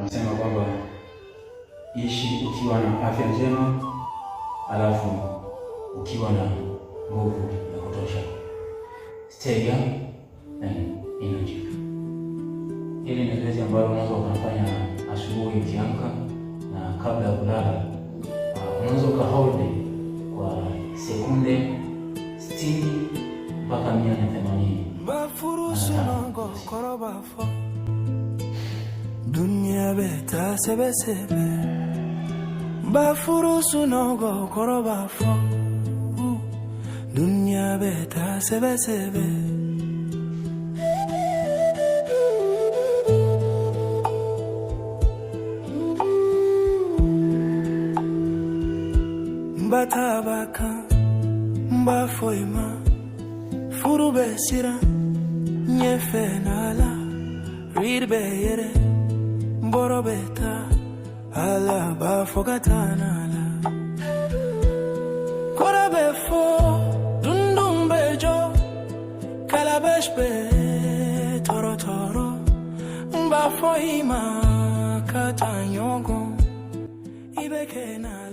wanasema kwamba ishi ukiwa na afya njema, alafu ukiwa na nguvu ya kutosha. Stay young and energetic. Hili ni zoezi ambalo unaweza ukafanya asubuhi ukiamka, na kabla ya kulala unaweza ukahold kwa sekunde 60 mpaka 180. Dunia beta sebe sebe bafurusu nogo korobafo. Dunia beta sebe sebe batabaka mbafoima furube sira nyefe nala rirbe yere borobeta ala bafogatanala korabefo dundumbejo kalabeshbe toro toro bafoima katanyogo ibekena